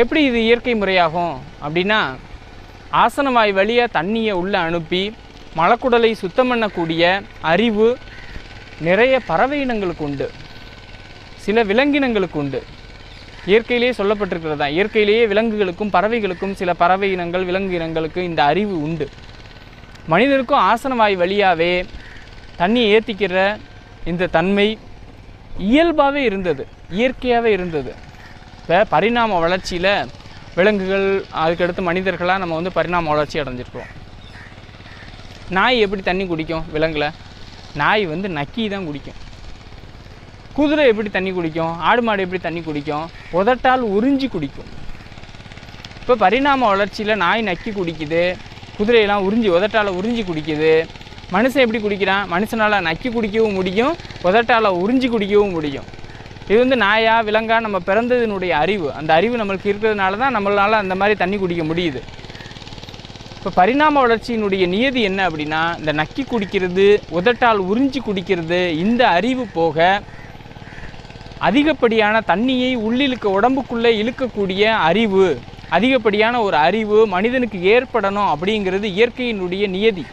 எப்படி இது இயற்கை முறையாகும் அப்படின்னா, ஆசனவாய் வழியாக தண்ணியை உள்ளே அனுப்பி மலக்குடலை சுத்தம் பண்ணக்கூடிய அறிவு நிறைய பறவை இனங்களுக்கு உண்டு, சில விலங்கினங்களுக்கு உண்டு. இயற்கையிலேயே சொல்லப்பட்டிருக்கிறது தான். இயற்கையிலேயே விலங்குகளுக்கும் பறவைகளுக்கும் சில பறவை இனங்கள் விலங்கு இனங்களுக்கு இந்த அறிவு உண்டு. மனிதனுக்கும் ஆசனவாய் வழியாகவே தண்ணியை ஏற்றிக்கிற இந்த தன்மை இயல்பாகவே இருந்தது, இயற்கையாகவே இருந்தது. இப்போ பரிணாம வளர்ச்சியில் விலங்குகள் அதுக்கடுத்து மனிதர்களாக நம்ம வந்து பரிணாம வளர்ச்சி அடைஞ்சிருக்கிறோம். நாய் எப்படி தண்ணி குடிக்கும்? விலங்குல நாய் வந்து நக்கி தான் குடிக்கும். குதிரை எப்படி தண்ணி குடிக்கும்? ஆடு மாடு எப்படி தண்ணி குடிக்கும்? உதட்டால் உறிஞ்சி குடிக்கும். இப்போ பரிணாம வளர்ச்சியில் நாய் நக்கி குடிக்குது, குதிரையெல்லாம் உதட்டால் உறிஞ்சி குடிக்குது. மனுஷன் எப்படி குடிக்கிறான்? மனுஷனால் நக்கி குடிக்கவும் முடியும், உதட்டால் உறிஞ்சி குடிக்கவும் முடியும். இது வந்து நாயா விலங்கா நம்ம பிறந்ததினுடைய அறிவு. அந்த அறிவு நம்மளுக்கு இருக்கிறதுனால தான் நம்மளால் அந்த மாதிரி தண்ணி குடிக்க முடியுது. இப்போ பரிணாம வளர்ச்சியினுடைய நியதி என்ன அப்படின்னா, இந்த நக்கி குடிக்கிறது, உதட்டால் உறிஞ்சி குடிக்கிறது, இந்த அறிவு போக அதிகப்படியான தண்ணியை உடம்புக்குள்ளே இழுக்கக்கூடிய அறிவு, அதிகப்படியான ஒரு அறிவு மனிதனுக்கு ஏற்படணும் அப்படிங்கிறது இயற்கையினுடைய நியதி.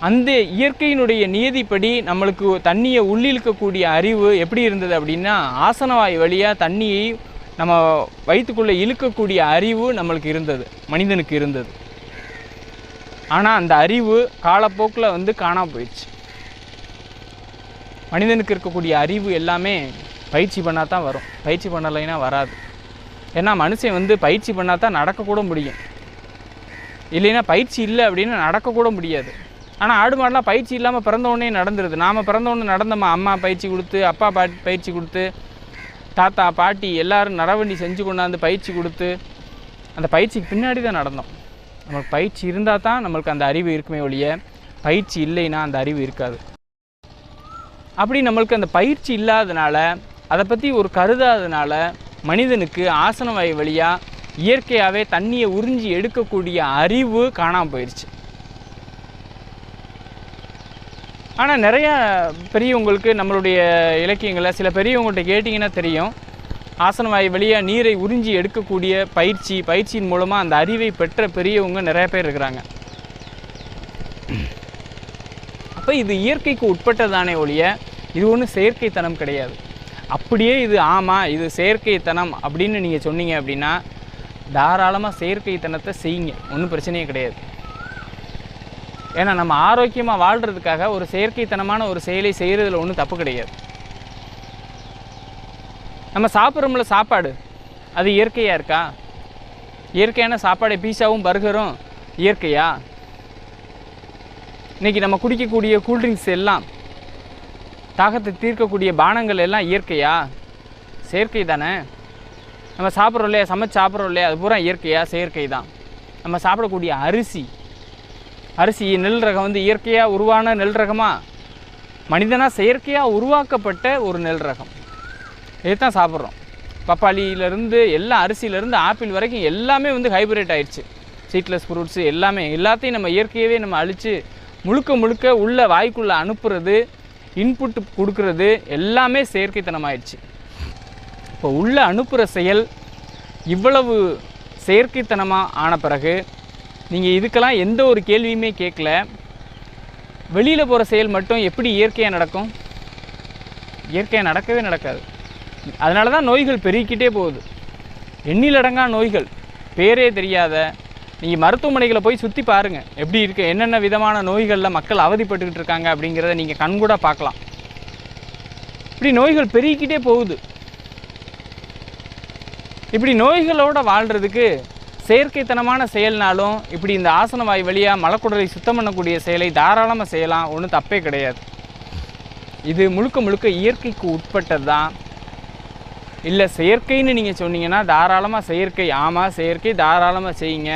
அந்த இயற்கையினுடைய நியதிப்படி நம்மளுக்கு தண்ணியை உள்ளிழுக்கக்கூடிய அறிவு எப்படி இருந்தது அப்படின்னா, ஆசனவாய் வழியாக தண்ணியை நம்ம வயிற்றுக்குள்ளே இழுக்கக்கூடிய அறிவு நம்மளுக்கு இருந்தது, மனிதனுக்கு இருந்தது. ஆனால் அந்த அறிவு காலப்போக்கில் வந்து காணாமல் போயிடுச்சு. மனிதனுக்கு இருக்கக்கூடிய அறிவு எல்லாமே பயிற்சி பண்ணால் தான் வரும், பயிற்சி பண்ணலைன்னா வராது. ஏன்னா மனுஷன் வந்து பயிற்சி பண்ணால் தான் நடக்கக்கூட முடியும், இல்லைன்னா பயிற்சி இல்லை அப்படின்னா நடக்கக்கூட முடியாது. ஆனால் ஆடு மாடெலாம் பயிற்சி இல்லாமல் பிறந்தவுடனே நடந்துருது. நாம் பிறந்தவுடனே நடந்தோமா? அம்மா பயிற்சி கொடுத்து, அப்பா பயிற்சி கொடுத்து, தாத்தா பாட்டி எல்லோரும் நரவண்டி செஞ்சு கொண்டாந்து பயிற்சி கொடுத்து, அந்த பயிற்சிக்கு பின்னாடி தான் நடந்தோம். நம்மளுக்கு பயிற்சி இருந்தால் தான் நம்மளுக்கு அந்த அறிவு இருக்குமே ஒழிய, பயிற்சி இல்லைன்னா அந்த அறிவு இருக்காது. அப்படி நம்மளுக்கு அந்த பயிற்சி இல்லாதனால, அதை பற்றி ஒரு கருதாதனால மனிதனுக்கு ஆசனவாய் வழியாக இயற்கையாகவே தண்ணியை உறிஞ்சி எடுக்கக்கூடிய அறிவு காணாமல் போயிடுச்சு. ஆனால் நிறையா பெரியவங்களுக்கு நம்மளுடைய இலக்கியங்களில் சில பெரியவங்கள்ட்ட கேட்டிங்கன்னா தெரியும், ஆசனவாய் வழியாக நீரை உறிஞ்சி எடுக்கக்கூடிய பயிற்சியின் மூலமாக அந்த அறிவை பெற்ற பெரியவங்க நிறைய பேர் இருக்கிறாங்க. அப்போ இது இயற்கைக்கு உட்பட்டதானே ஒழிய இது ஒன்றும் செயற்கைத்தனம் கிடையாது. அப்படியே இது ஆமாம் இது செயற்கைத்தனம் அப்படின்னு நீங்கள் சொன்னீங்க அப்படின்னா தாராளமாக செயற்கைத்தனத்தை செய்யுங்க, ஒன்றும் பிரச்சனையே கிடையாது. ஏன்னா நம்ம ஆரோக்கியமாக வாழ்கிறதுக்காக ஒரு செயற்கைத்தனமான ஒரு செயலை செய்கிறதுல ஒன்றும் தப்பு கிடையாது. நம்ம சாப்பிட்றோம்ல சாப்பாடு, அது இயற்கையாக இருக்கா? இயற்கையான சாப்பாடு பீஸாவும் பர்கரும் இயற்கையா? இன்றைக்கி நம்ம குடிக்கக்கூடிய கூல்ட்ரிங்க்ஸ் எல்லாம், தாகத்தை தீர்க்கக்கூடிய பானங்கள் எல்லாம் இயற்கையா? செயற்கை தானே. நம்ம சாப்பிட்றோம் இல்லையா, சமைச்சு சாப்பிட்றோம் இல்லையா, அது பூரா இயற்கையா? செயற்கை தான். நம்ம சாப்பிடக்கூடிய அரிசி நெல் ரகம் வந்து இயற்கையாக உருவான நெல் ரகமா? மனிதனாக செயற்கையாக உருவாக்கப்பட்ட ஒரு நெல் ரகம். இதுதான் சாப்பிட்றோம். பப்பாளியிலேருந்து எல்லா அரிசியிலேருந்து ஆப்பிள் வரைக்கும் எல்லாமே வந்து ஹைப்ரிட் ஆயிடுச்சு. சீட்லெஸ் ஃப்ரூட்ஸு எல்லாத்தையும் நம்ம இயற்கையவே நம்ம அழித்து முழுக்க உள்ள வாய்க்குள்ளே அனுப்புறது, இன்புட்டு கொடுக்கறது எல்லாமே செயற்கைத்தனமாயிடுச்சு. இப்போ உள்ளே அனுப்புகிற செயல் இவ்வளவு செயற்கைத்தனமாக ஆன பிறகு நீங்கள் இதுக்கெல்லாம் எந்த ஒரு கேள்வியுமே கேட்கல, வெளியில் போகிற செயல் மட்டும் எப்படி இயற்கையாக நடக்கும்? இயற்கையாக நடக்கவே நடக்காது. அதனால தான் நோய்கள் பெருகிக்கிட்டே போகுது. எண்ணிலடங்கா நோய்கள், பேரே தெரியாத. நீங்கள் மருத்துவமனைகளை போய் சுற்றி பாருங்கள், எப்படி இருக்குது, என்னென்ன விதமான நோய்களில் மக்கள் அவதிப்பட்டுக்கிட்டு இருக்காங்க அப்படிங்கிறத நீங்கள் கண்கூட பார்க்கலாம். இப்படி நோய்கள் பெருகிக்கிட்டே போகுது. இப்படி நோய்களோடு வாழ்கிறதுக்கு செயற்கைத்தனமான செயல்னாலும் இப்படி இந்த ஆசனவாய் வழியாக மலக்குடலை சுத்தம் பண்ணக்கூடிய செயலை தாராளமாக செய்யலாம், ஒன்றும் தப்பே கிடையாது. இது முழுக்க இயற்கைக்கு உட்பட்டது தான். இல்லை செயற்கைன்னு நீங்கள் சொன்னீங்கன்னா தாராளமாக செயற்கை, ஆமாம் செயற்கை தாராளமாக செய்யுங்க.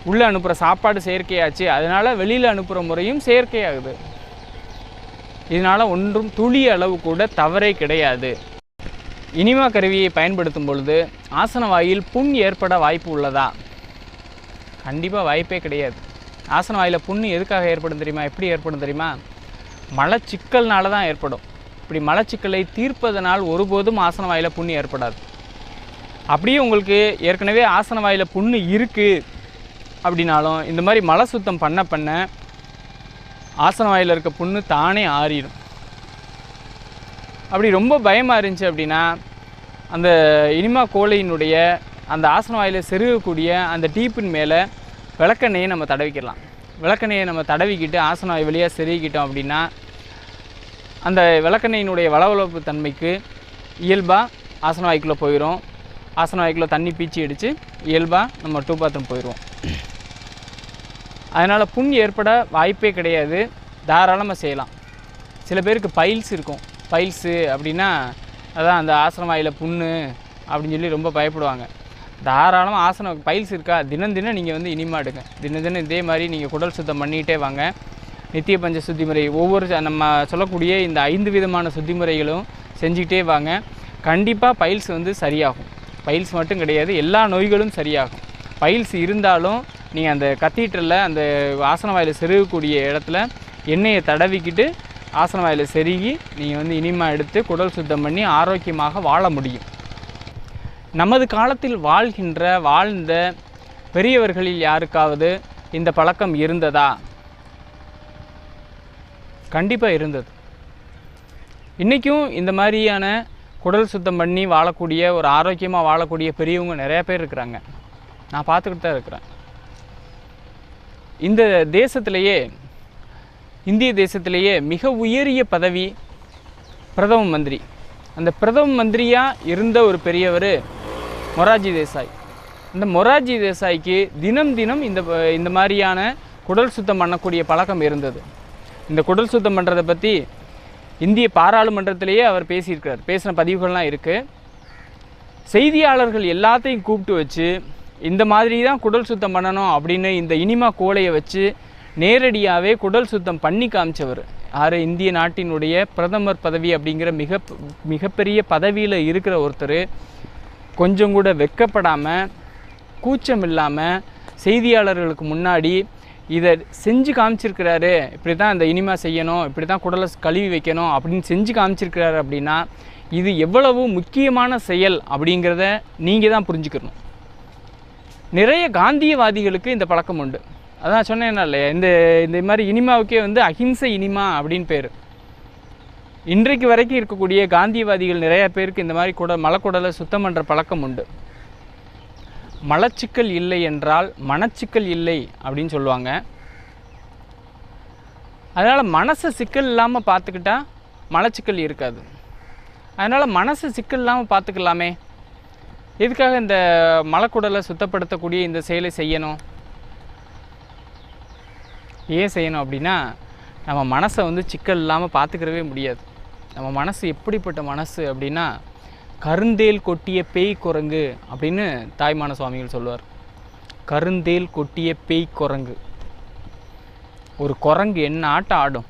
உள்ளே அனுப்புகிற சாப்பாடு செயற்கையாச்சு, அதனால் வெளியில் அனுப்புகிற முறையும் செயற்கையாகுது. இதனால் ஒன்றும் துளி அளவு கூட தவறே கிடையாது. இனிமா கருவியை பயன்படுத்தும் பொழுது ஆசனவாயில் புண் ஏற்பட வாய்ப்பு உள்ளதா? கண்டிப்பாக வாய்ப்பே கிடையாது. ஆசனவாயில் புண் எதுக்காக ஏற்படும் தெரியுமா? எப்படி ஏற்படும் தெரியுமா? மலச்சிக்கல்னால தான் ஏற்படும். இப்படி மலச்சிக்கலை தீர்ப்பதனால் ஒருபோதும் ஆசனவாயில் புண் ஏற்படாது. அப்படியே உங்களுக்கு ஏற்கனவே ஆசன வாயில் புண்ணு இருக்குது அப்படின்னாலும் இந்த மாதிரி மலை சுத்தம் பண்ண பண்ண ஆசன வாயில் இருக்க புண்ணு தானே ஆறிடும். அப்படி ரொம்ப பயமாக இருந்துச்சு அப்படின்னா அந்த இனிமா கோழையினுடைய அந்த ஆசன வாயில் செருகக்கூடிய அந்த டீப்பின் மேலே விளக்கெண்ணெயை நம்ம தடவிக்கலாம். விளக்கெண்ணெயை நம்ம தடவிக்கிட்டு ஆசன வாய் வழியாக செருகிக்கிட்டோம் அப்படின்னா அந்த விளக்கெண்ணெயினுடைய வளவளப்பு தன்மைக்கு இயல்பாக ஆசன வாய்க்குள்ளே போயிடும். ஆசன வாய்க்குள்ளே தண்ணி பீச்சி அடித்து இயல்பாக நம்ம 2 பாத்ரூம் போயிடுவோம். அதனால் புண் ஏற்பட வாய்ப்பே கிடையாது, தாராளமாக செய்யலாம். சில பேருக்கு பைல்ஸ் இருக்கும். பைல்ஸு அப்படின்னா அதான் அந்த ஆசன வாயில் புண்ணு அப்படின்னு சொல்லி ரொம்ப பயப்படுவாங்க. தாராளமாக ஆசனம் பைல்ஸ் இருக்கா, தினம் தினம் நீங்கள் வந்து இனிமா எடுங்க. தினம் தினம் இதே மாதிரி நீங்கள் குடல் சுத்தம் பண்ணிகிட்டே வாங்க. நித்திய பஞ்ச சுத்தி முறை ஒவ்வொரு நம்ம சொல்லக்கூடிய இந்த 5 விதமான சுத்தி முறைகளும் செஞ்சுக்கிட்டே வாங்க. கண்டிப்பாக பைல்ஸ் வந்து சரியாகும். பைல்ஸ் மட்டும் கிடையாது, எல்லா நோய்களும் சரியாகும். பைல்ஸ் இருந்தாலும் நீங்கள் அந்த கத்தீட்ரில் அந்த ஆசன வாயில் செருகக்கூடிய இடத்துல எண்ணெயை தடவிக்கிட்டு ஆசன வாயில் செருகி நீங்கள் வந்து இனிமா எடுத்து குடல் சுத்தம் பண்ணி ஆரோக்கியமாக வாழ முடியும். நமது காலத்தில் வாழ்ந்த பெரியவர்களில் யாருக்காவது இந்த பழக்கம் இருந்ததா? கண்டிப்பாக இருந்தது. இன்றைக்கும் இந்த மாதிரியான குடல் சுத்தம் பண்ணி வாழக்கூடிய ஒரு ஆரோக்கியமாக வாழக்கூடிய பெரியவங்க நிறையா பேர் இருக்கிறாங்க. நான் பார்த்துக்கிட்டு தான் இருக்கிறேன். இந்த தேசத்திலேயே, இந்திய தேசத்திலேயே மிக உயரிய பதவி பிரதம மந்திரி. அந்த பிரதம மந்திரியாக இருந்த ஒரு பெரியவர் மொரார்ஜி தேசாய். இந்த மொரார்ஜி தேசாய்க்கு தினம் தினம் இந்த மாதிரியான குடல் சுத்தம் பண்ணக்கூடிய பழக்கம் இருந்தது. இந்த குடல் சுத்தம் பண்ணுறதை பற்றி இந்திய பாராளுமன்றத்திலேயே அவர் பேசியிருக்கிறார். பேசின பதிவுகள்லாம் இருக்குது. செய்தியாளர்கள் எல்லாத்தையும் கூப்பிட்டு வச்சு இந்த மாதிரி தான் குடல் சுத்தம் பண்ணணும் அப்படின்னு இந்த இனிமா கோலையை வச்சு நேரடியாகவே குடல் சுத்தம் பண்ணி காமிச்சவர் யார்? இந்திய நாட்டினுடைய பிரதமர் பதவி அப்படிங்கிற மிகப்பெரிய பதவியில் இருக்கிற ஒருத்தர் கொஞ்சம் கூட வெட்கப்படாமல் கூச்சம் இல்லாமல் செய்தியாளர்களுக்கு முன்னாடி இதை செஞ்சு காமிச்சிருக்கிறாரு. இப்படி தான் இந்த இனிமா செய்யணும், இப்படி தான் குடலை கழுவி வைக்கணும் அப்படின்னு செஞ்சு காமிச்சிருக்கிறாரு. அப்படின்னா இது எவ்வளவு முக்கியமான செயல் அப்படிங்கிறத நீங்கள் தான் புரிஞ்சுக்கணும். நிறைய காந்தியவாதிகளுக்கு இந்த பழக்கம் உண்டு. அதான் சொன்னேன்னா இல்லையா, இந்த மாதிரி இனிமாவுக்கே வந்து அஹிம்சை இனிமா அப்படின்னு பேர். இன்றைக்கு வரைக்கும் இருக்கக்கூடிய காந்தியவாதிகள் நிறைய பேருக்கு இந்த மாதிரி மலக்குடலை சுத்தம் பண்ணுற பழக்கம் உண்டு. மலச்சிக்கல் இல்லை என்றால் மனச்சிக்கல் இல்லை அப்படின்னு சொல்லுவாங்க. அதனால் மனசை சிக்கல் இல்லாமல் பார்த்துக்கிட்டா மலச்சிக்கல் இருக்காது. அதனால் மனசை சிக்கல் இல்லாமல் பார்த்துக்கலாமே. எதுக்காக இந்த மலக்குடலை சுத்தப்படுத்தக்கூடிய இந்த செயலை செய்யணும்? ஏன் செய்யணும் அப்படின்னா, நம்ம மனசை வந்து சிக்கல் இல்லாமல் பார்த்துக்கிறவே முடியாது. நம்ம மனசு எப்படிப்பட்ட மனசு அப்படின்னா, கருந்தேல் கொட்டிய பேய் குரங்கு அப்படின்னு தாய்மான சுவாமிகள் சொல்லுவார். கருந்தேல் கொட்டிய பேய் குரங்கு. ஒரு குரங்கு என்ன ஆட்டம் ஆடும்?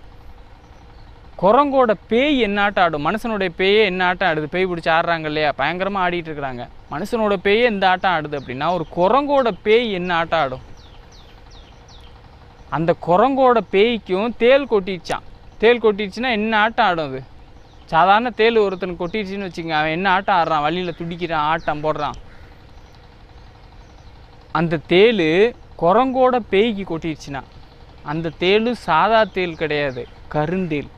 குரங்கோட பேய் என்ன ஆட்டம் ஆடும்? மனுஷனுடைய பேயே என்ன ஆட்டம் ஆடுது? பேய் பிடிச்சி ஆடுறாங்க இல்லையா, பயங்கரமாக ஆடிட்டு இருக்கிறாங்க. மனுஷனோட பேயே இந்த ஆட்டம் ஆடுது அப்படின்னா ஒரு குரங்கோட பேய் என்ன ஆட்டம் ஆடும்? அந்த குரங்கோட பேய்க்கும் தேல் கொட்டிடுச்சான். தேல் கொட்டிடுச்சுன்னா என்ன ஆட்டம் ஆடும்? அது சாதாரண தேல் ஒருத்தனுக்கு கொட்டிடுச்சின்னு வச்சுக்கோங்க, அவன் என்ன ஆட்டம் ஆடுறான்? வழியில் துடிக்கிறான், ஆட்டம் போடுறான். அந்த தேல் குரங்கோட பேய்க்கு கொட்டிடுச்சுன்னா அந்த தேல் சாதா தேல் கிடையாது, கருந்தேல்.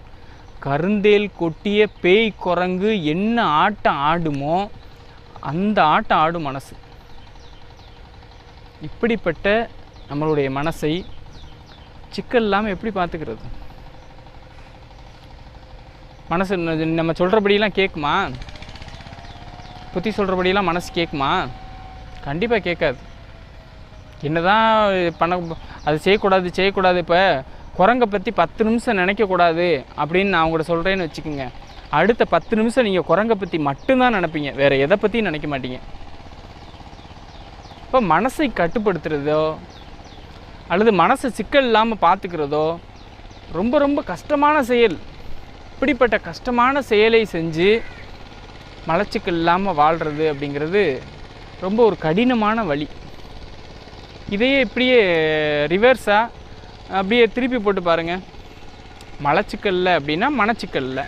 கருந்தேல் கொட்டிய பேய் குரங்கு என்ன ஆட்டம் ஆடுமோ அந்த ஆட்டம் ஆடும் மனசு. இப்படிப்பட்ட நம்மளுடைய மனசை சிக்கல் இல்லாமல் எப்படி பார்த்துக்கிறது? மனசு நம்ம சொல்கிறபடியெல்லாம் கேட்குமா? புத்தி சொல்கிறபடியெல்லாம் மனசு கேட்குமா? கண்டிப்பாக கேட்காது. என்னதான் அது செய்யக்கூடாது. இப்போ குரங்கை பற்றி 10 நிமிஷம் நினைக்கக்கூடாது அப்படின்னு நான் உங்கள்கிட்ட சொல்கிறேன்னு வச்சுக்கோங்க, அடுத்த 10 நிமிஷம் நீங்கள் குரங்கை பற்றி மட்டும்தான் நினைப்பீங்க, வேறு எதை பற்றியும் நினைக்க மாட்டீங்க. இப்போ மனசை கட்டுப்படுத்துகிறதோ அல்லது மனசை சிக்கல் இல்லாமல் பார்த்துக்கிறதோ ரொம்ப ரொம்ப கஷ்டமான செயல். இப்படிப்பட்ட கஷ்டமான செயலை செஞ்சு மலச்சிக்கல் இல்லாமல் வாழ்கிறது அப்படிங்கிறது ரொம்ப ஒரு கடினமான வழி. இதையே இப்படியே ரிவர்ஸாக அப்படியே திருப்பி போட்டு பாருங்கள். மலச்சிக்கல்ல அப்படின்னா மனச்சிக்கல்ல,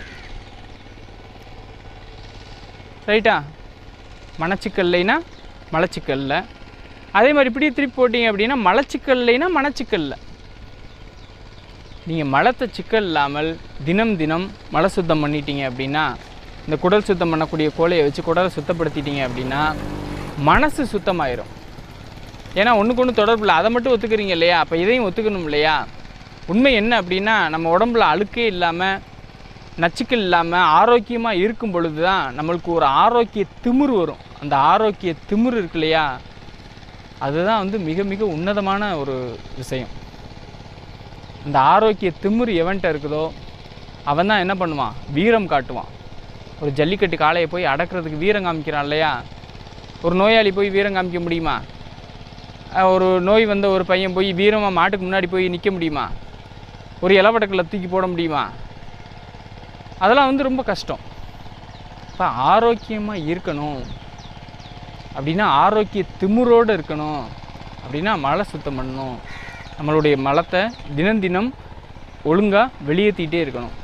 ரைட்டா? மணச்சிக்கல்லைனா மலச்சிக்கல்ல. அதே மாதிரி இப்படி திருப்பி போட்டிங்க அப்படின்னா மலச்சிக்கல்லைனா மணச்சிக்கல்ல. நீங்கள் மலத்தை சிக்கல் இல்லாமல் தினம் தினம் மலை சுத்தம் பண்ணிட்டீங்க அப்படின்னா, இந்த குடல் சுத்தம் பண்ணக்கூடிய கோலையை வச்சு குடலை சுத்தப்படுத்திட்டீங்க அப்படின்னா மனசு சுத்தமாயிரும். ஏன்னா ஒன்றுக்கு ஒன்று தொடர்பு இல்லை. அதை மட்டும் ஒத்துக்கிறீங்க இல்லையா, அப்போ இதையும் ஒத்துக்கணும் இல்லையா. உண்மை என்ன அப்படின்னா, நம்ம உடம்புல அழுக்கே இல்லாமல் நச்சுக்கள் இல்லாமல் ஆரோக்கியமாக இருக்கும் பொழுது தான் நம்மளுக்கு ஒரு ஆரோக்கிய திமிரு வரும். அந்த ஆரோக்கிய திமிரு இருக்கு இல்லையா, அதுதான் வந்து மிக மிக உன்னதமான ஒரு விஷயம். அந்த ஆரோக்கிய திமிரு எவன்கிட்ட இருக்குதோ அவன் தான் என்ன பண்ணுவான், வீரம் காட்டுவான். ஒரு ஜல்லிக்கட்டு காளையை போய் அடக்கிறதுக்கு வீரம் காமிக்கிறான் இல்லையா. ஒரு நோயாளி போய் வீரம் காமிக்க முடியுமா? ஒரு நோய் வந்த ஒரு பையன் போய் வீரமாக மாட்டுக்கு முன்னாடி போய் நிற்க முடியுமா? ஒரு இலவட்டக்கில் தூக்கி போட முடியுமா? அதெல்லாம் வந்து ரொம்ப கஷ்டம். இப்போ ஆரோக்கியமாக இருக்கணும் அப்படின்னா, ஆரோக்கிய திமிரோடு இருக்கணும் அப்படின்னா மலை சுத்தம் பண்ணணும். நம்மளுடைய மலத்தை தினம் தினம் ஒழுங்காக வெளியேற்றிட்டே இருக்கணும்.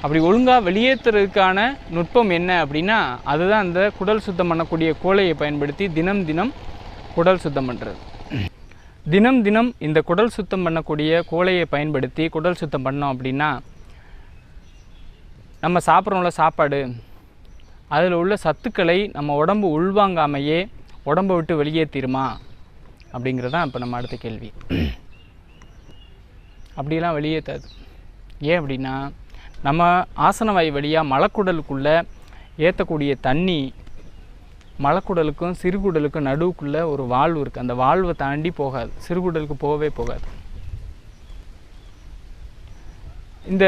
அப்படி ஒழுங்காக வெளியேற்றுறதுக்கான நுட்பம் என்ன அப்படின்னா, அதுதான் அந்த குடல் சுத்தம் பண்ணக்கூடிய கோலையை பயன்படுத்தி தினம் தினம் குடல் சுத்தம் பண்ணுறது. தினம் தினம் இந்த குடல் சுத்தம் பண்ணக்கூடிய கோலையை பயன்படுத்தி குடல் சுத்தம் பண்ணோம் அப்படின்னா, நம்ம சாப்பிட்றோம்ல சாப்பாடு, அதில் உள்ள சத்துக்களை நம்ம உடம்பு உள்வாங்காமையே உடம்பை விட்டு வெளியேற்றிடுமா அப்படிங்கிறது தான் இப்போ நம்ம அடுத்த கேள்வி. அப்படிலாம் வெளியேற்றாது. ஏன் அப்படின்னா, நம்ம ஆசனவாய் வழியாக மலக்குடலுக்குள்ளே ஏற்றக்கூடிய தண்ணி மலக்குடலுக்கும் சிறுகுடலுக்கும் நடுவுக்குள்ளே ஒரு வால்வு இருக்குது. அந்த வால்வை தாண்டி போகாது, சிறுகுடலுக்கு போகவே போகாது. இந்த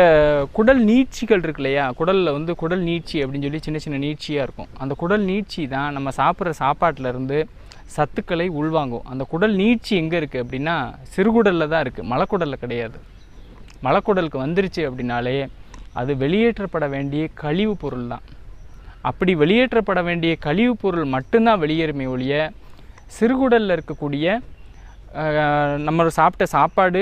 குடல் நீட்சிகள் இருக்கு இல்லையா, குடலில் வந்து குடல் நீட்சி அப்படின்னு சொல்லி சின்ன சின்ன நீட்சியாக இருக்கும். அந்த குடல் நீட்சி தான் நம்ம சாப்பிட்ற சாப்பாட்டிலேருந்து சத்துக்களை உள்வாங்கும். அந்த குடல் நீட்சி எங்கே இருக்குது அப்படின்னா சிறுகுடலில் தான் இருக்குது, மலக்குடலில் கிடையாது. மலக்குடலுக்கு வந்துருச்சு அப்படின்னாலே அது வெளியேற்றப்பட வேண்டிய கழிவு பொருள் தான். அப்படி வெளியேற்றப்பட வேண்டிய கழிவு பொருள் மட்டும்தான் வெளியேறுமே ஒழிய, சிறுகுடலில் இருக்கக்கூடிய நம்ம சாப்பிட்ட சாப்பாடு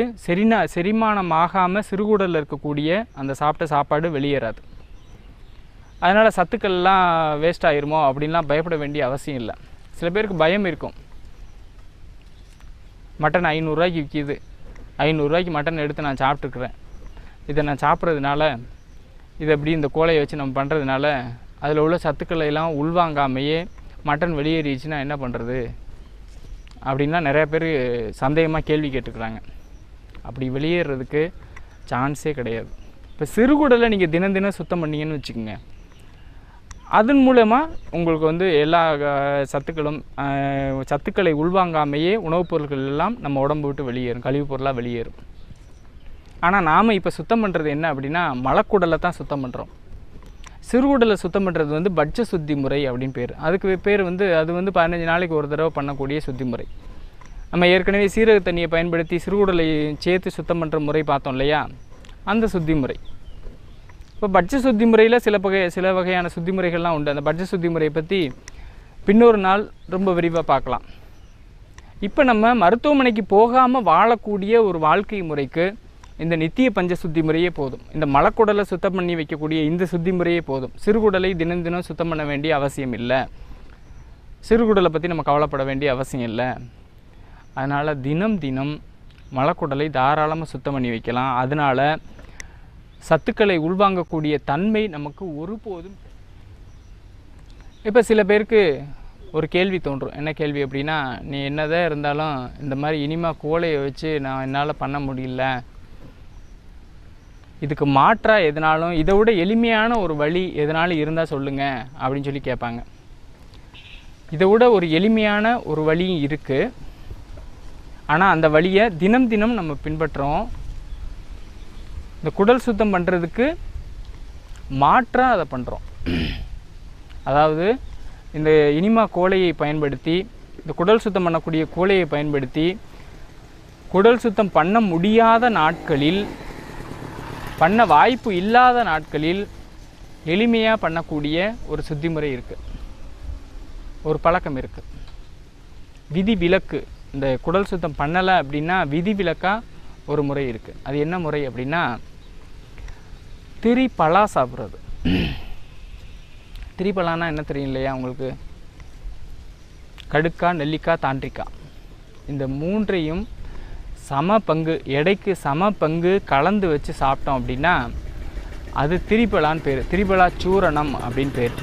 செரிமானம் ஆகாமல் சிறுகுடலில் இருக்கக்கூடிய அந்த சாப்பிட்ட சாப்பாடு வெளியேறாது. அதனால் சத்துக்கள்லாம் வேஸ்ட் ஆகிருமோ அப்படின்லாம் பயப்பட வேண்டிய அவசியம் இல்லை. சில பேருக்கு பயம் இருக்கும். மட்டன் 500 ரூபாய்க்கு விற்கிது, 500 ரூபாய்க்கு மட்டன் எடுத்து நான் சாப்பிட்டுருக்குறேன், இதை நான் சாப்பிட்றதுனால, இதை அப்படி இந்த கோலையை வச்சு நம்ம பண்ணுறதுனால அதில் உள்ள சத்துக்களை எல்லாம் உள்வாங்காமையே மட்டன் வெளியேறிடுச்சுன்னா என்ன பண்ணுறது அப்படின்லாம் நிறையா பேர் சந்தேகமாக கேள்வி கேட்டுக்கிறாங்க. அப்படி வெளியேறதுக்கு சான்ஸே கிடையாது. இப்போ சிறுகுடலை நீங்கள் தினம் தினம் சுத்தம் பண்ணிங்கன்னு வச்சுக்கோங்க, அதன் மூலமாக உங்களுக்கு வந்து எல்லா சத்துக்களை உள்வாங்காமையே உணவுப் பொருட்கள் எல்லாம் நம்ம உடம்பு விட்டு வெளியேறும், கழிவுப் பொருளாக வெளியேறும். ஆனால் நாம் இப்போ சுத்தம் பண்ணுறது என்ன அப்படின்னா, மலக்குடலை தான் சுத்தம் பண்ணுறோம். சிறுகுடலை சுத்தம் பண்ணுறது வந்து பட்ச சுத்தி முறை அப்படின்னு பேர். அதுக்கு பேர் வந்து அது வந்து 15 நாளைக்கு ஒரு தடவை பண்ணக்கூடிய சுத்தி முறை. நம்ம ஏற்கனவே சீரக தண்ணியை பயன்படுத்தி சிறுகுடலை சேர்த்து சுத்தம் பண்ணுற முறை பார்த்தோம் இல்லையா, அந்த சுத்தி முறை. இப்போ பட்ச சுத்தி முறையில் சில வகையான சுத்தி முறைகள்லாம் உண்டு. அந்த பட்ச சுத்தி முறையை பற்றி பின்னொரு நாள் ரொம்ப விரிவாக பார்க்கலாம். இப்போ நம்ம மருத்துவமனைக்கு போகாமல் வாழக்கூடிய ஒரு வாழ்க்கை முறைக்கு இந்த நித்திய பஞ்ச சுத்தி முறையே போதும். இந்த மலக்குடலை சுத்தம் பண்ணி வைக்கக்கூடிய இந்த சுத்தி முறையே போதும். சிறுகுடலை தினம் தினம் சுத்தம் பண்ண வேண்டிய அவசியம் இல்லை, சிறுகுடலை பற்றி நம்ம கவலைப்பட வேண்டிய அவசியம் இல்லை. அதனால் தினம் தினம் மலக்குடலை தாராளமாக சுத்தம் பண்ணி வைக்கலாம். அதனால் சத்துக்களை உள்வாங்கக்கூடிய தன்மை நமக்கு ஒருபோதும். இப்போ சில பேருக்கு ஒரு கேள்வி தோன்றும். என்ன கேள்வி அப்படின்னா, நீ என்னதான் இருந்தாலும் இந்த மாதிரி இனிமா கோலையை வச்சு என்னால் பண்ண முடியல, இதுக்கு மாற்றாக எதனாலும் இதை விட எளிமையான ஒரு வழி எதனாலும் இருந்தால் சொல்லுங்கள் அப்படின்னு சொல்லி கேட்பாங்க. இதை விட ஒரு எளிமையான ஒரு வழியும் இருக்குது. ஆனால் அந்த வழியை தினம் தினம் நம்ம பின்பற்றுறோம். இந்த குடல் சுத்தம் பண்ணுறதுக்கு மாற்றாக அதை பண்ணுறோம். அதாவது இந்த இனிமா கோலையை பயன்படுத்தி, இந்த குடல் சுத்தம் பண்ணக்கூடிய கோலையை பயன்படுத்தி குடல் சுத்தம் பண்ண முடியாத நாட்களில், பண்ண வாய்ப்பு இல்லாத நாட்களில் எளிமையாக பண்ணக்கூடிய ஒரு சுத்தி முறை இருக்குது, ஒரு பழக்கம் இருக்குது. விதி விலக்கு, இந்த குடல் சுத்தம் பண்ணலை அப்படின்னா விதி விலக்காக ஒரு முறை இருக்குது. அது என்ன முறை அப்படின்னா, திரிபலா சாப்பிட்றது. திரிபலானா என்ன தெரியும் இல்லையா உங்களுக்கு? கடுக்காய், நெல்லிக்காய், தாண்டிக்காய், இந்த மூன்றையும் சம பங்கு, எடைக்கு சம பங்கு கலந்து வச்சு சாப்பிட்டோம் அப்படின்னா அது திரிபலான்னு பேர். திரிபலா சூரணம் அப்படின்னு பேர்.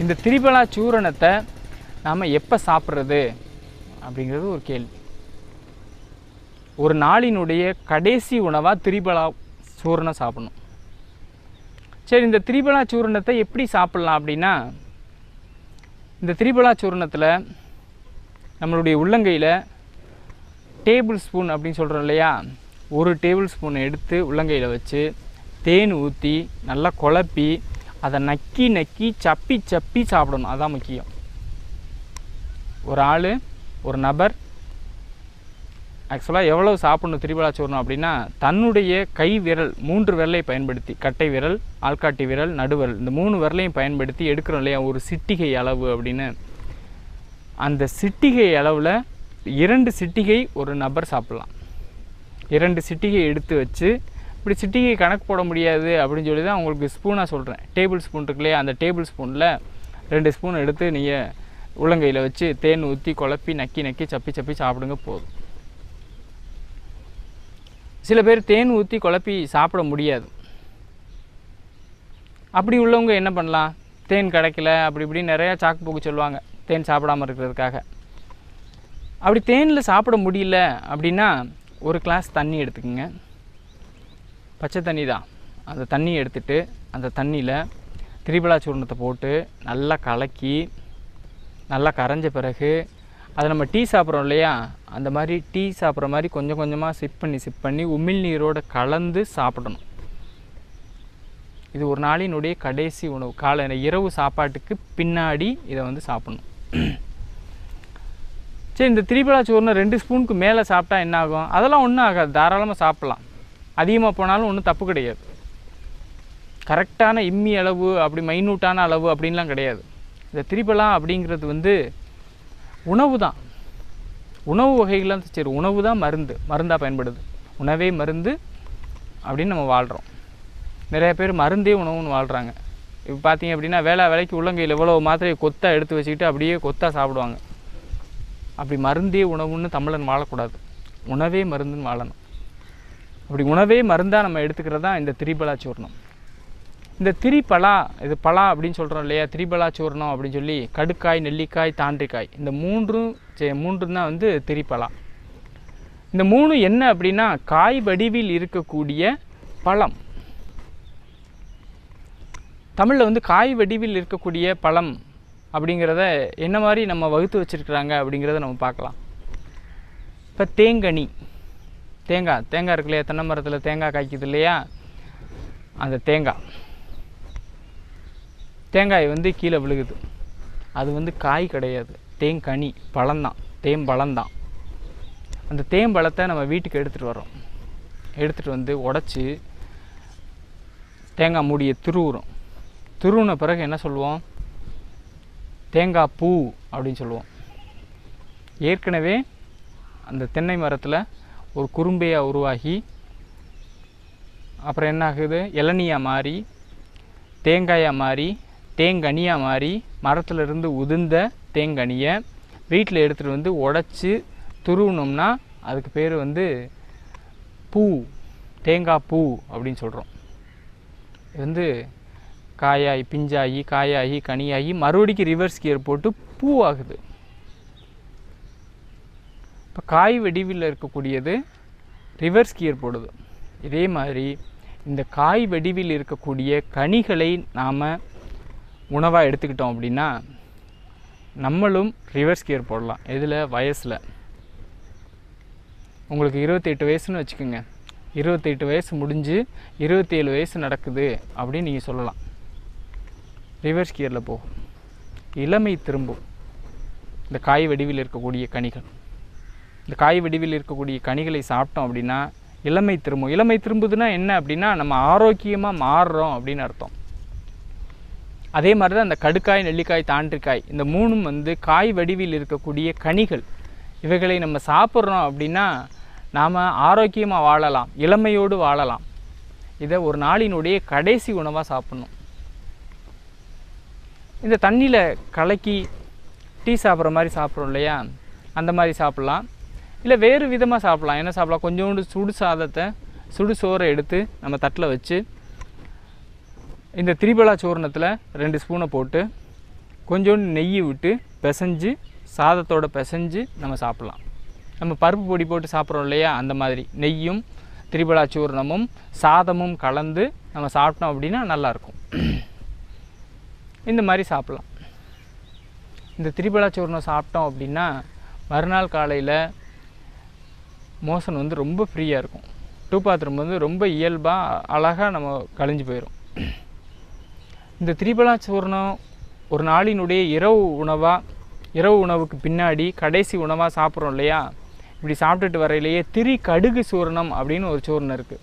இந்த திரிபலா சூரணத்தை நாம் எப்போ சாப்பிட்றது அப்படிங்கிறது ஒரு கேள்வி. ஒரு நாளினுடைய கடைசி உணவாக திரிபலா சூரணம் சாப்பிடணும். சரி, இந்த திரிபலா சூரணத்தை எப்படி சாப்பிட்லாம் அப்படின்னா, இந்த திரிபலா சூரணத்தில் நம்மளுடைய உள்ளங்கையில் டேபிள் ஸ்பூன் அப்படின்னு சொல்கிறோம் இல்லையா, ஒரு டேபிள் ஸ்பூன் எடுத்து உள்ளங்கையில் வச்சு தேன் ஊற்றி நல்லா குழப்பி அதை நக்கி நக்கி சப்பி சப்பி சாப்பிடணும். அதுதான் முக்கியம். ஒரு ஆள், ஒரு நபர் ஆக்சுவலாக எவ்வளோ சாப்பிடணும் திரிபலா சூரணம் அப்படின்னா, தன்னுடைய கை விரல் 3 விரலை பயன்படுத்தி, கட்டை விரல், ஆள்காட்டி விரல், நடுவிரல், இந்த 3 விரலையும் பயன்படுத்தி எடுக்கிறோம் இல்லையா, ஒரு சிட்டிகை அளவு அப்படின்னு, அந்த சிட்டிகை அளவில் 2 சிட்டிகை ஒரு நபர் சாப்பிட்லாம். 2 சிட்டிகை எடுத்து வச்சு, இப்படி சிட்டிகை கணக்கு போட முடியாது அப்படின்னு சொல்லி தான் உங்களுக்கு ஸ்பூனாக சொல்கிறேன். டேபிள் ஸ்பூன் இருக்கு இல்லையா, அந்த டேபிள் ஸ்பூனில் 2 ஸ்பூன் எடுத்து நீங்கள் உள்ளங்கையில் வச்சு தேன் ஊற்றி குழப்பி நக்கி நக்கி சப்பி சப்பி சாப்பிடுங்க போதும். சில பேர் தேன் ஊற்றி குழப்பி சாப்பிட முடியாது. அப்படி உள்ளவங்க என்ன பண்ணலாம், தேன் கிடைக்கல அப்படி இப்படி நிறையா சாக்கு போக்கு சொல்லுவாங்க தேன் சாப்பிடாமல் இருக்கிறதுக்காக. அப்படி தேனில் சாப்பிட முடியல அப்படின்னா ஒரு கிளாஸ் தண்ணி எடுத்துக்கோங்க, பச்சை தண்ணி தான். அந்த தண்ணியை எடுத்துகிட்டு அந்த தண்ணியில் திரிபலா சூர்ணத்தை போட்டு நல்லா கலக்கி, நல்லா கரைஞ்ச பிறகு அதை நம்ம டீ சாப்பிட்றோம் இல்லையா, அந்த மாதிரி டீ சாப்பிட்ற மாதிரி கொஞ்சம் கொஞ்சமாக சிப் பண்ணி உமிழ்நீரோடு கலந்து சாப்பிடணும். இது ஒரு நாளினுடைய கடைசி உணவு. இரவு சாப்பாட்டுக்கு பின்னாடி இதை வந்து சாப்பிடணும். சரி, இந்த திரிபலா சூர்ணம் 2 ஸ்பூனுக்கு மேலே சாப்பிட்டா என்ன ஆகும்? அதெல்லாம் ஒன்றும் ஆகாது, தாராளமாக சாப்பிட்லாம். அதிகமாக போனாலும் ஒன்றும் தப்பு கிடையாது. கரெக்டான இம்மி அளவு, அப்படி மைனூட்டான அளவு அப்படின்லாம் கிடையாது. இந்த திரிபலா அப்படிங்கிறது வந்து உணவு தான். உணவு வகைகள்லாம் சரி, உணவு தான் மருந்தாக பயன்படுது. உணவே மருந்து அப்படின்னு நம்ம வாழ்கிறோம். நிறைய பேர் மருந்தே உணவுன்னு வாழ்கிறாங்க. இப்போ பார்த்தீங்க அப்படின்னா வேலைக்கு உள்ளங்கையில் எவ்வளோ மாத்திரையை கொத்தாக எடுத்து வச்சுக்கிட்டு அப்படியே கொத்தாக சாப்பிடுவாங்க. அப்படி மருந்தே உணவுன்னு தமிழன் வாழக்கூடாது, உணவே மருந்துன்னு வாழணும். அப்படி உணவே மருந்தாக நம்ம எடுத்துக்கிறது தான் இந்த திரிபலா சூர்ணம். இந்த திரிபலா, இது பலா அப்படின்னு சொல்கிறோம் இல்லையா, திரிபலா சூர்ணம் அப்படின்னு சொல்லி கடுக்காய், நெல்லிக்காய், தாண்டிக்காய், இந்த மூன்றும் தான் வந்து திரிபலா. இந்த 3 என்ன அப்படின்னா காய் வடிவில் இருக்கக்கூடிய பழம். தமிழில் வந்து காய் வடிவில் இருக்கக்கூடிய பழம் அப்படிங்கிறத என்ன மாதிரி நம்ம வகுத்து வச்சுருக்குறாங்க அப்படிங்கிறத நம்ம பார்க்கலாம். இப்போ தேங்கனி, தேங்காய் இருக்கு இல்லையா, தென்னை மரத்தில் தேங்காய் காய்க்குது இல்லையா, அந்த தேங்காய் வந்து கீழே விழுகுது. அது வந்து காய் கிடையாது, தேங்கனி, பழம்தான், தேம்பழம்தான். அந்த தேம்பழத்தை நம்ம வீட்டுக்கு எடுத்துகிட்டு வரோம். எடுத்துகிட்டு வந்து உடச்சி தேங்காய் மூடியை துருவின பிறகு என்ன சொல்லுவோம், தேங்காய் பூ அப்படின்னு சொல்லுவோம். ஏற்கனவே அந்த தென்னை மரத்தில் ஒரு குறும்பையாக உருவாகி அப்புறம் என்ன ஆகுது, இளநியாக மாறி, தேங்காயாக மாறி, தேங்கனியாக மாறி, மரத்துலேருந்து உதிர்ந்த தேங்கனியை வீட்டில் எடுத்துகிட்டு வந்து உடச்சி துருவினோம்னா அதுக்கு பேர் வந்து பூ, தேங்காய் பூ அப்படின்னு சொல்கிறோம். இது வந்து காயாகி, பிஞ்சாகி, காயாகி, கனியாகி, மறுபடிக்கு ரிவர்ஸ் கியர் போட்டு பூ ஆகுது. இப்போ காய் வடிவில் இருக்கக்கூடியது ரிவர்ஸ் கியர் போடுது. இதே மாதிரி இந்த காய் வடிவில் இருக்கக்கூடிய கனிகளை நாம் உணவாக எடுத்துக்கிட்டோம் அப்படின்னா நம்மளும் ரிவர்ஸ் கியர் போடலாம். இதில் வயசில் உங்களுக்கு 28 வயசுன்னு வச்சுக்கோங்க, 28 வயசு முடிஞ்சு 27 வயசு நடக்குது அப்படின்னு நீங்கள் சொல்லலாம். ரிவர்ஸ் கியரில் போகும், இளமை திரும்பும். இந்த காய் வடிவில் இருக்கக்கூடிய கனிகள், இந்த காய் வடிவில் இருக்கக்கூடிய கனிகளை சாப்பிட்டோம் அப்படின்னா இளமை திரும்பும். இளமை திரும்புதுன்னா என்ன அப்படின்னா நம்ம ஆரோக்கியமாக மாறுறோம் அப்படின்னு அர்த்தம். அதே மாதிரி தான் இந்த கடுக்காய், நெல்லிக்காய், தாண்டிக்காய், இந்த 3 வந்து காய் வடிவில் இருக்கக்கூடிய கனிகள். இவைகளை நம்ம சாப்பிட்றோம் அப்படின்னா நாம் ஆரோக்கியமாக வாழலாம், இளமையோடு வாழலாம். இதை ஒரு நாளினுடைய கடைசி உணவாக சாப்பிட்ணும். இந்த தண்ணியில் கலக்கி டீ சாப்பிட்ற மாதிரி சாப்பிட்றோம் இல்லையா, அந்த மாதிரி சாப்பிட்லாம். இல்லை வேறு விதமாக சாப்பிட்லாம். என்ன சாப்பிட்லாம், கொஞ்சோண்டு சுடு சாதத்தை, சுடு சோறை எடுத்து நம்ம தட்டில் வச்சு இந்த திரிபலா சூர்ணத்தில் 2 ஸ்பூனை போட்டு கொஞ்சோண்டு நெய் விட்டு பிசைஞ்சு சாதத்தோடு பிசைஞ்சு நம்ம சாப்பிட்லாம். நம்ம பருப்பு பொடி போட்டு சாப்பிட்றோம் இல்லையா, அந்த மாதிரி நெய்யும் திரிபலா சூர்ணமும் சாதமும் கலந்து நம்ம சாப்பிட்டோம் அப்படின்னா நல்லாயிருக்கும். இந்த மாதிரி சாப்பிட்லாம். இந்த திரிபலா சூர்ணம் சாப்பிட்டோம் அப்படின்னா மறுநாள் காலையில் மோஷன் வந்து ரொம்ப ஃப்ரீயாக இருக்கும். டூ பாத்ரூம் வந்து ரொம்ப இயல்பாக அழகாக நம்ம கழிஞ்சு போயிடும். இந்த திரிபலா சூர்ணம் ஒரு நாளினுடைய இரவு உணவுக்கு பின்னாடி கடைசி உணவாக சாப்பிட்றோம் இல்லையா, இப்படி சாப்பிட்டுட்டு வரையிலேயே திரி கடுகு சூர்ணம் அப்படின்னு ஒரு சூர்ணம் இருக்குது.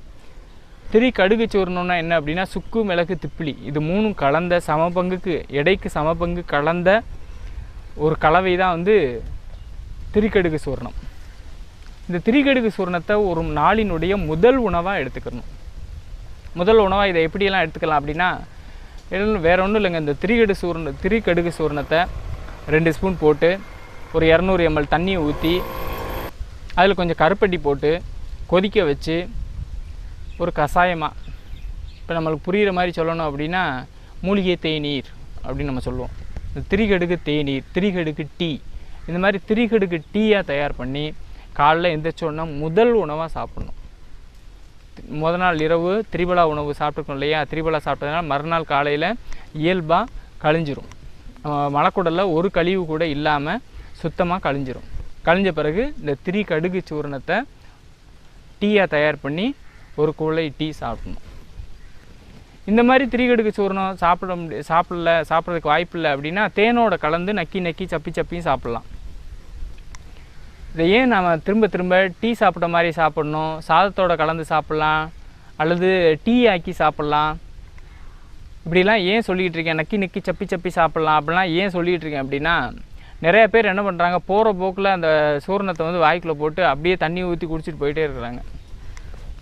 திரி கடுகு சூர்ணம்னா என்ன அப்படின்னா, சுக்கு மிளகு திப்பிலி இது 3ம் கலந்த சமபங்குக்கு எடைக்கு சமபங்கு கலந்த ஒரு கலவை தான் வந்து திரிகடுகு சூர்ணம். இந்த திரிகடுகு சூர்ணத்தை ஒரு நாளினுடைய முதல் உணவாக எடுத்துக்கணும். முதல் உணவாக இதை எப்படியெல்லாம் எடுத்துக்கலாம் அப்படின்னா, வேறு ஒன்றும் இல்லைங்க. இந்த திரிகடுகு சூர்ணத்தை 2 ஸ்பூன் போட்டு ஒரு 200 ml தண்ணியை ஊற்றி அதில் கொஞ்சம் கருப்பட்டி போட்டு கொதிக்க வச்சு ஒரு கஷாயமாக, இப்போ நம்மளுக்கு புரிகிற மாதிரி சொல்லணும் அப்படின்னா மூலிகை தேநீர் அப்படின்னு நம்ம சொல்லுவோம். இந்த திரிகடுகு தேநீர், திரிகடுகு டீ, இந்த மாதிரி திரிகடுகு டீயாக தயார் பண்ணி காலைல எந்திரிச்சோன்னா முதல் உணவாக சாப்பிட்ணும். முதல் நாள் இரவு திரிபலா உணவு சாப்பிட்ருக்கோம் இல்லையா, திரிபலா சாப்பிட்டதுனால மறுநாள் காலையில் இயல்பாக கழிஞ்சிரும். மலக்குடலில் ஒரு கழிவு கூட இல்லாமல் சுத்தமாக கழிஞ்சிரும். கழிஞ்ச பிறகு இந்த திரிகடுகு சூர்ணத்தை டீயாக தயார் பண்ணி ஒரு குவளை டீ சாப்பிடணும். இந்த மாதிரி திரிகடுகு சூர்ணம் சாப்பிட்றதுக்கு வாய்ப்பு இல்லை அப்படின்னா தேனோட கலந்து நக்கி சப்பியும் சாப்பிட்லாம். இதை ஏன் நாம் திரும்ப டீ சாப்பிட்ட மாதிரி சாப்பிட்ணும், சாதத்தோடு கலந்து சாப்பிட்லாம் அல்லது டீ ஆக்கி சாப்பிட்லாம், இப்படிலாம் ஏன் சொல்லிகிட்டு இருக்கேன், நக்கி சப்பி சாப்பிட்லாம் அப்படிலாம் ஏன் சொல்லிகிட்டு இருக்கேன் அப்படின்னா, நிறைய பேர் என்ன பண்ணுறாங்க, போகிற போக்கில் அந்த சூர்ணத்தை வந்து வாய்க்குள்ளே போட்டு அப்படியே தண்ணி ஊற்றி குடிச்சிட்டு போயிட்டே இருக்கிறாங்க.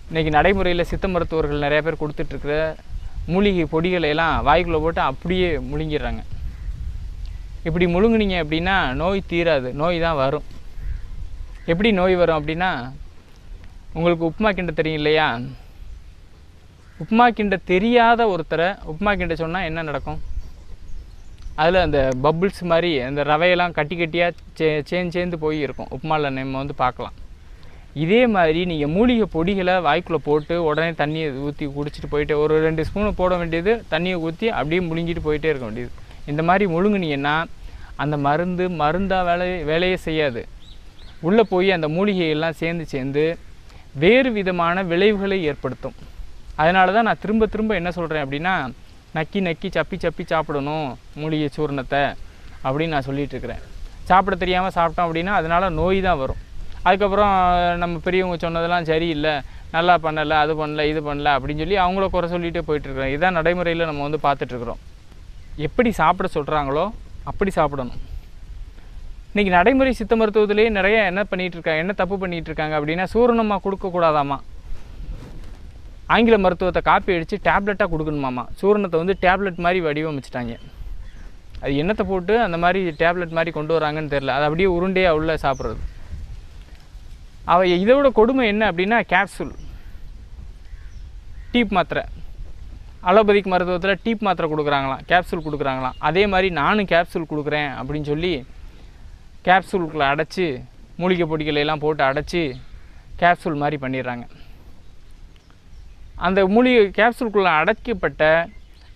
இன்றைக்கி நடைமுறையில் சித்த மருத்துவர்கள் நிறைய பேர் கொடுத்துட்ருக்குற மூலிகை பொடிகளை எல்லாம் வாய்க்குள்ளே போட்டு அப்படியே முழுங்கிடுறாங்க. இப்படி முழுங்குனீங்க அப்படின்னா நோய் தீராது, நோய் தான் வரும். எப்படி நோய் வரும் அப்படின்னா, உங்களுக்கு உப்புமா கிண்ட தெரியும் இல்லையா, உப்புமா கிண்ட தெரியாத ஒருத்தரை உப்புமா கிண்ட சொன்னால் என்ன நடக்கும், அதில் அந்த பப்புள்ஸ் மாதிரி அந்த ரவையெல்லாம் கட்டியாக சேர்ந்து போய் இருக்கும். உப்புமாவில் நம்ம வந்து பார்க்கலாம். இதே மாதிரி நீங்கள் மூலிகை பொடிகளை வாய்க்குள்ளே போட்டு உடனே தண்ணியை ஊற்றி குடிச்சிட்டு போயிட்டு ஒரு 2 ஸ்பூனு போட வேண்டியது, தண்ணியை ஊற்றி அப்படியே முழுங்கிட்டு போயிட்டே இருக்க வேண்டியது. இந்த மாதிரி முழுங்குனீங்கன்னா அந்த மருந்தாக வேலையே செய்யாது. உள்ளே போய் அந்த மூலிகையெல்லாம் சேர்ந்து வேறு விதமான விளைவுகளை ஏற்படுத்தும். அதனால தான் நான் திரும்ப என்ன சொல்கிறேன் அப்படின்னா, நக்கி சப்பி சாப்பிடணும் மூலிகை சூர்ணத்தை அப்படின்னு நான் சொல்லிகிட்டு இருக்கிறேன். சாப்பிட தெரியாமல் சாப்பிட்டோம் அப்படின்னா அதனால் நோய் தான் வரும். அதுக்கப்புறம் நம்ம பெரியவங்க சொன்னதெல்லாம் சரியில்லை, நல்லா பண்ணலை, அது பண்ணல, இது பண்ணல அப்படின்னு சொல்லி அவங்கள குறை சொல்லிகிட்டே போயிட்டுருக்குறோம். இதுதான் நடைமுறையில் நம்ம வந்து பார்த்துட்ருக்குறோம். எப்படி சாப்பிட சொல்கிறாங்களோ அப்படி சாப்பிடணும். இன்றைக்கி நடைமுறை சித்த மருத்துவத்திலே நிறைய என்ன தப்பு பண்ணிகிட்ருக்காங்க அப்படின்னா, சூரணமாக கொடுக்கக்கூடாதாமா, ஆங்கில மருத்துவத்தை காப்பி அடித்து டேப்லெட்டாக கொடுக்கணுமாமா. சூரணத்தை வந்து டேப்லெட் மாதிரி வடிவமைச்சிட்டாங்க. அது என்னத்தை போட்டு அந்த மாதிரி டேப்லெட் மாதிரி கொண்டு வராங்கன்னு தெரில. அது அப்படியே உருண்டையாக உள்ள சாப்பிட்றது. இதோட கொடுமை என்ன அப்படின்னா, கேப்சூல், டீப் மாத்திரை. அலோபதிக் மருத்துவத்தில் டீப் மாத்திரை கொடுக்குறாங்களாம், கேப்சூல் கொடுக்குறாங்களாம். அதே மாதிரி நானும் கேப்சூல் கொடுக்குறேன் அப்படின்னு சொல்லி கேப்சூலுக்குள்ளே அடைச்சி மூலிகை பொடிகளையெல்லாம் போட்டு அடைச்சி கேப்சூல் மாதிரி பண்ணிடுறாங்க. அந்த மூலிகை கேப்சூலுக்குள்ளே அடைக்கப்பட்ட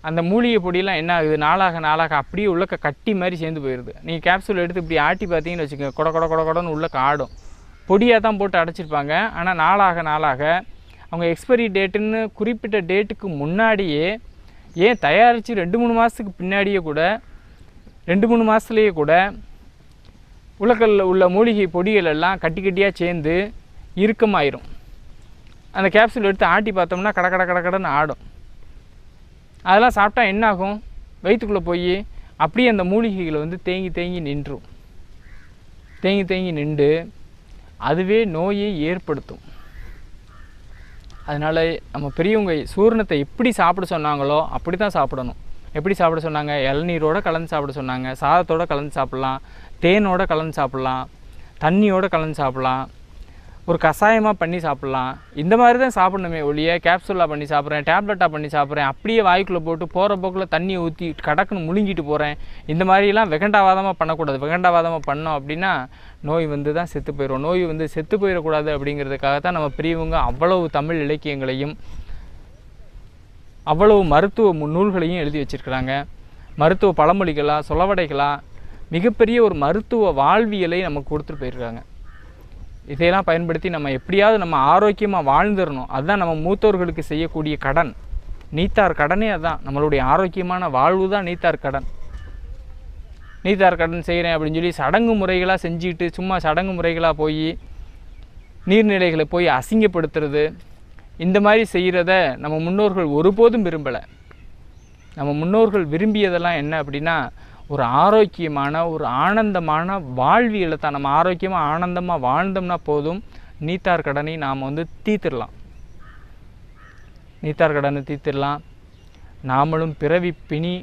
அந்த மூலிகை பொடியெல்லாம் என்ன ஆகுது, நாளாக அப்படியே உள்ளக்க கட்டி மாதிரி சேர்ந்து போயிடுது. நீங்கள் கேப்சூல் எடுத்து இப்படி ஆட்டி பார்த்தீங்கன்னு வச்சுக்கோங்க, கொடன்னு உள்ளக்க ஆடும். பொடியாக தான் போட்டு அடைச்சிருப்பாங்க. ஆனால் நாளாக அவங்க எக்ஸ்பைரி டேட்டுன்னு குறிப்பிட்ட டேட்டுக்கு முன்னாடியே, ஏன் தயாரித்து 2-3 மாதத்துக்கு பின்னாடியே கூட 2-3 மாதத்துலேயே கூட உலக்கில் உள்ள மூலிகை பொடிகள் எல்லாம் கட்டியாக சேர்ந்து இறுக்கமாயிரும். அந்த கேப்சூல் எடுத்து ஆட்டி பார்த்தோம்னா கடன்னு ஆடும். அதெல்லாம் சாப்பிட்டா என்ன ஆகும், வயிற்றுக்குள்ளே போய் அப்படியே அந்த மூலிகைகளை வந்து தேங்கி நின்றும். தேங்கி நின்று அதுவே நோயை ஏற்படுத்தும். அதனால் நம்ம பெரியவங்க சூரணத்தை எப்படி சாப்பிட சொன்னாங்களோ அப்படி தான் சாப்பிடணும். எப்படி சாப்பிட சொன்னாங்க? இளநீரோடு கலந்து சாப்பிட சொன்னாங்க, சாதத்தோடு கலந்து சாப்பிட்லாம், தேனோடு கலந்து சாப்பிட்லாம், தண்ணியோடு கலந்து சாப்பிட்லாம், ஒரு கஷாயமாக பண்ணி சாப்பிட்லாம். இந்த மாதிரி தான் சாப்பிடணுமே ஒழிய கேப்சூலாக பண்ணி சாப்பிட்றேன், டேப்லெட்டாக பண்ணி சாப்பிட்றேன், அப்படியே வாய்க்குள்ளே போட்டு போகிற போக்கில் தண்ணியை ஊற்றி கடக்குன்னு முழுங்கிட்டு போகிறேன், இந்த மாதிரிலாம் வெகண்டாவாதமாக பண்ணக்கூடாது. வெகண்டாவாதமாக பண்ணோம் அப்படின்னா நோய் வந்து தான் செத்து போயிடும். நோய் வந்து செத்து போயிடக்கூடாது அப்படிங்கிறதுக்காக தான் நம்ம பெரியவங்க அவ்வளவு தமிழ் இலக்கியங்களையும் அவ்வளவு மருத்துவ நூல்களையும் எழுதி வச்சுருக்கிறாங்க. மருத்துவ பழமொழிகளாக சொலவடைகளாக மிகப்பெரிய ஒரு மருத்துவ வாழ்வியலை நமக்கு கொடுத்துட்டு போயிருக்காங்க. இதையெல்லாம் பயன்படுத்தி நம்ம எப்படியாவது நம்ம ஆரோக்கியமாக வாழ்ந்துடணும். அதுதான் நம்ம மூத்தோர்களுக்கு செய்யக்கூடிய கடன். நீத்தார் கடனே அதுதான். நம்மளுடைய ஆரோக்கியமான வாழ்வு தான் நீத்தார் கடன். நீத்தார் கடன் செய்கிறேன் அப்படின்னு சொல்லி சடங்கு முறைகளாக செஞ்சுக்கிட்டு சும்மா சடங்கு முறைகளாக போய் நீர்நிலைகளை போய் அசிங்கப்படுத்துறது, இந்த மாதிரி செய்கிறத நம்ம முன்னோர்கள் ஒருபோதும் விரும்பலை. நம்ம முன்னோர்கள் விரும்பியதெல்லாம் என்ன அப்படின்னா ஒரு ஆரோக்கியமான ஒரு ஆனந்தமான வாழ்வியலை தான். நம்ம ஆரோக்கியமாக ஆனந்தமாக வாழ்ந்தோம்னா போதும், நீத்தார் கடனை நாம் வந்து தீர்த்திடலாம். நீத்தார் கடனை தீர்த்திடலாம். நாமளும் பிறவி பிணி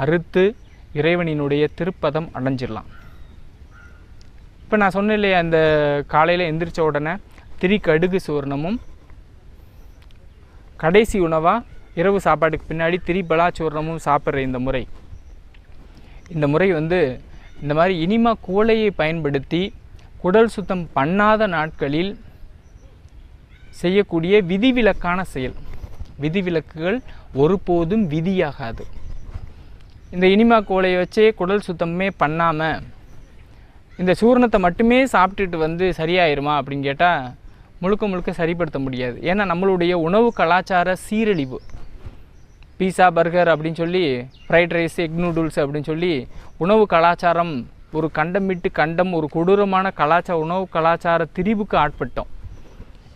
அறுத்து இறைவனினுடைய திருப்பதம் அடைஞ்சிடலாம். இப்போ நான் சொன்னேன் இல்லையா, அந்த காலையில் எந்திரிச்ச உடனே திரிகடுகு சூர்ணமும் கடைசி உணவாக இரவு சாப்பாட்டுக்கு பின்னாடி திரிபலா சூர்ணமும் சாப்பிட்ற இந்த முறை வந்து இந்த மாதிரி இனிமா குவளையை பயன்படுத்தி குடல் சுத்தம் பண்ணாத நாட்களில் செய்யக்கூடிய விதிவிலக்கான செயல். விதிவிலக்குகள் ஒருபோதும் விதியாகாது. இந்த இனிமா குவளையை வச்சே குடல் சுத்தமே பண்ணாமல் இந்த சூர்ணத்தை மட்டுமே சாப்பிட்டுட்டு வந்து சரியாயிருமா அப்படின்னு கேட்டால் முழுக்க சரிப்படுத்த முடியாது. ஏன்னா நம்மளுடைய உணவு கலாச்சார சீரழிவு, பீஸா பர்கர் அப்படின்னு சொல்லி, ஃப்ரைட் ரைஸ், எக் நூடுல்ஸ் அப்படின்னு சொல்லி உணவு கலாச்சாரம் ஒரு கண்டம் விட்டு கண்டம் ஒரு கொடூரமான உணவு கலாச்சார திரிவுக்கு ஆட்பட்டோம்.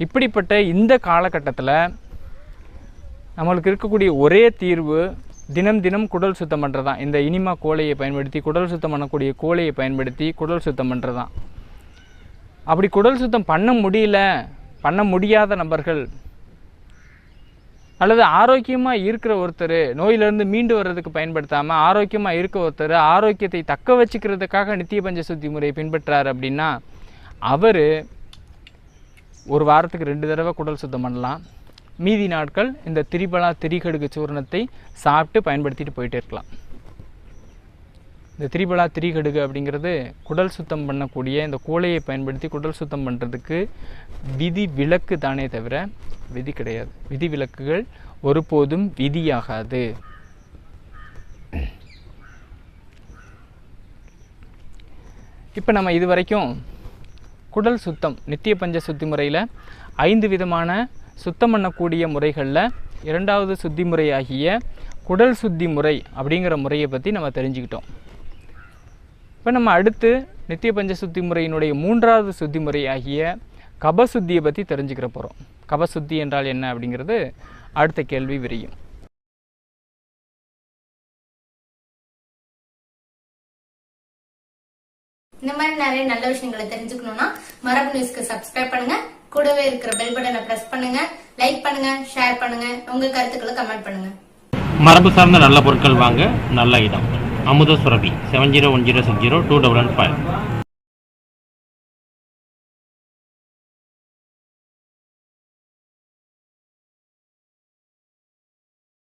இப்படிப்பட்ட இந்த காலகட்டத்தில் நம்மளுக்கு இருக்கக்கூடிய ஒரே தீர்வு தினம் தினம் குடல் சுத்தம் பண்ணுறது தான். இந்த இனிமா கோலையை பயன்படுத்தி குடல் சுத்தம் பண்ணக்கூடிய கோலையை பயன்படுத்தி குடல் சுத்தம் பண்ணுறது தான். அப்படி குடல் சுத்தம் பண்ண முடியாத நபர்கள் அல்லது ஆரோக்கியமாக இருக்கிற ஒருத்தர், நோயிலிருந்து மீண்டு வர்றதுக்கு பயன்படுத்தாமல் ஆரோக்கியமாக இருக்க ஒருத்தர் ஆரோக்கியத்தை தக்க வச்சுக்கிறதுக்காக நித்திய பஞ்ச சுத்தி முறையை பின்பற்றார் அப்படின்னா அவர் ஒரு வாரத்துக்கு 2 தடவை குடல் சுத்தம் பண்ணலாம். மீதி நாட்கள் இந்த திரிபலா திரிகடுகு சூர்ணத்தை சாப்பிட்டு பயன்படுத்திட்டு போயிட்டே இருக்கலாம். இந்த திரிபலா திரிகடுகு அப்படிங்கிறது குடல் சுத்தம் பண்ணக்கூடிய இந்த கோலையை பயன்படுத்தி குடல் சுத்தம் பண்ணுறதுக்கு விதி விலக்கு தானே தவிர விதி கிடையாது. விதி விலக்குகள் ஒருபோதும் விதியாகாது. இப்போ நம்ம இது வரைக்கும் குடல் சுத்தம் நித்திய பஞ்ச சுத்தி முறையில் 5 விதமான சுத்தம் பண்ணக்கூடிய முறைகளில் 2வது சுத்தி முறையாகிய குடல் சுத்தி முறை அப்படிங்கிற முறையை பற்றி நம்ம தெரிஞ்சுக்கிட்டோம். இப்போ நம்ம அடுத்து நித்திய பஞ்ச சுத்தி முறையினுடைய 3வது சுத்தி முறையாகிய கபசுத்தியை பற்றி தெரிஞ்சுக்கிற போகிறோம். கபசுத்தி என்றால் என்ன அப்படிங்கிறது அடுத்த கேள்வி விரியும். இந்த மாதிரி நிறைய நல்ல விஷயங்களை தெரிஞ்சுக்கணும்னா மரபு நியூஸ்க்கு சப்ஸ்கிரைப் பண்ணுங்க, கூடவே இருக்கிற பெல் பட்டனை பிரஸ் பண்ணுங்க, லைக் பண்ணுங்க, ஷேர் பண்ணுங்க, உங்க கருத்துக்களை கமெண்ட் பண்ணுங்க. மரபு சார்ந்த நல்ல பொருட்கள் வாங்க நல்ல இடம். அமுத சுரபி 701060 215.